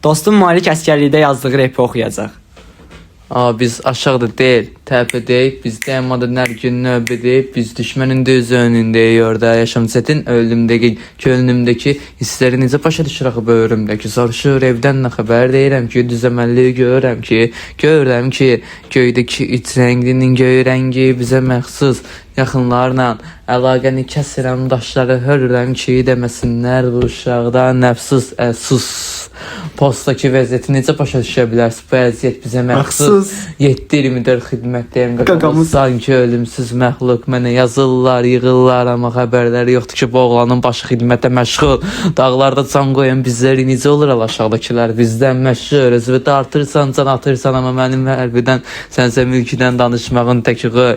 Dostum Malik əsgərlikdə yazdığı repi oxuyacaq. Biz aşağıda deyil, təpədəyik, biz dəyəmada hər gün növbədəyik, biz düşmənin də öz önündəyik, orada yaşam çətin, ölümdəki, könlümdəki hissləri necə başa düşürək böğrümdəki, soruşur evdən nə xəbər deyirəm ki, düzəməlliyi görürəm ki, göydəki üç rənglinin göy rəngi bizə məxsus, yaxınlarla əlaqəni kəsirəm, daşları hörürəm ki, deməsinlər bu uşaqda nəfsus, sus. Postdakı vəziyyəti necə başa düşə bilərsiz? Bu vəziyyət bizə məxsus. 7-24 xidmətdəyim qaqamız. Sanki ölümsüz məxluq mənə yazırlar, yığırlar, amma xəbərləri yoxdur ki, bu oğlanın başı xidmətə məşğul. Dağlarda can qoyan bizləri necə olur aşağıdakılar bizdən məşhur. Özünü artırsan, can atırsan, amma mənim hərbidən sənsə mülküdən danışmağın təki qoy.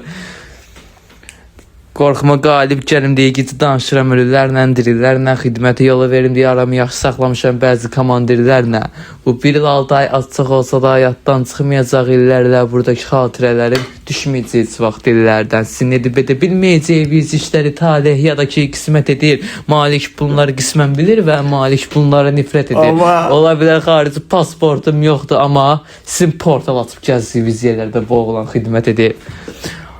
Qorxma qalib gəlim deyə gecə danışıram ölülərlə, dirilərlə, xidmətə yolu verim deyə aramı yaxşı saxlamışam bəzi komandirlərlə. Bu 1 il 6 ay açıq olsa da həyatdan çıxmayacaq illərlə, buradakı xatirələrim düşməyəcək heç vaxt dillərdən. Sizin edib edə bilməyəcəyiniz işləri talih ya da ki qismət edir. Malik bunları qismən bilir və Malik bunlara nifrət edir. Ola bilər xarici pasportum yoxdur, amma sizin portal açıb gəzdiyiniz yerlərdə bu oğlan xidmət edir.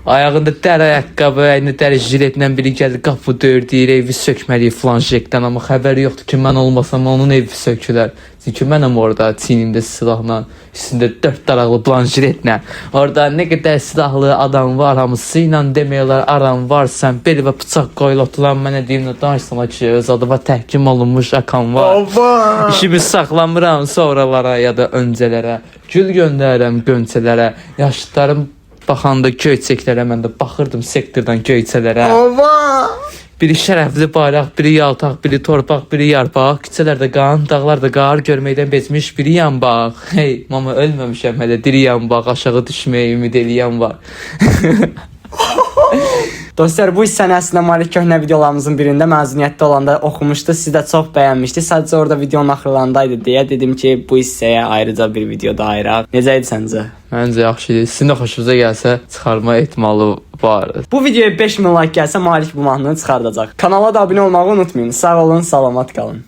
Ayağında dəri ayaqqabı, əynində dəri jiletlə biri gəldi, qapı dördür, evi sökməliyik flanşekdən, amma xəbəri yoxdur ki, mən olmasam onun evi sökülər. Çünki mənəm orada çiynimdə silahla, üstündə 4 daraqlı planjiletlə. Orada nə qədər silahlı adam var, hamısı ilə deməklər aram var, sən bel və bıçaq qoyul oturan mənə deyimlə danışsana ki, öz adıma təhkim olunmuş akan var. İşimi saxlamıram sonralara ya da öncələrə, gül göndərirəm gönçələrə, yaşlılarım baxanda göyçəklərə, mən də baxırdım sektordan göyçələrə. Biri şərəfli bayraq, biri yaltaq, biri torpaq, biri yarpaq. Küçələrdə qan, dağlarda qar görməkdən bezmiş biri yanbaq. Hey, mama ölməmişəm hələ, diri yanbaq, aşağı düşməyə ümid eləyən var. Dostlar, bu hissəni əslində Malik köhnə videolarımızın birində məzuniyyətdə olanda oxumuşdu. Siz də çox bəyənmişdi. Sadəcə orada videonun axırlarındaydı deyə dedim ki, bu hissəyə ayrıca bir videoda ayıraq. Necə idi səncə? Məncə yaxşı idi. Sizin də xoşunuza gəlsə çıxarma ehtimalı var. Bu videoya 5000 like gəlsə Malik bu mahnını çıxardacaq. Kanala da abunə olmağı unutmayın. Sağ olun, salamat qalın.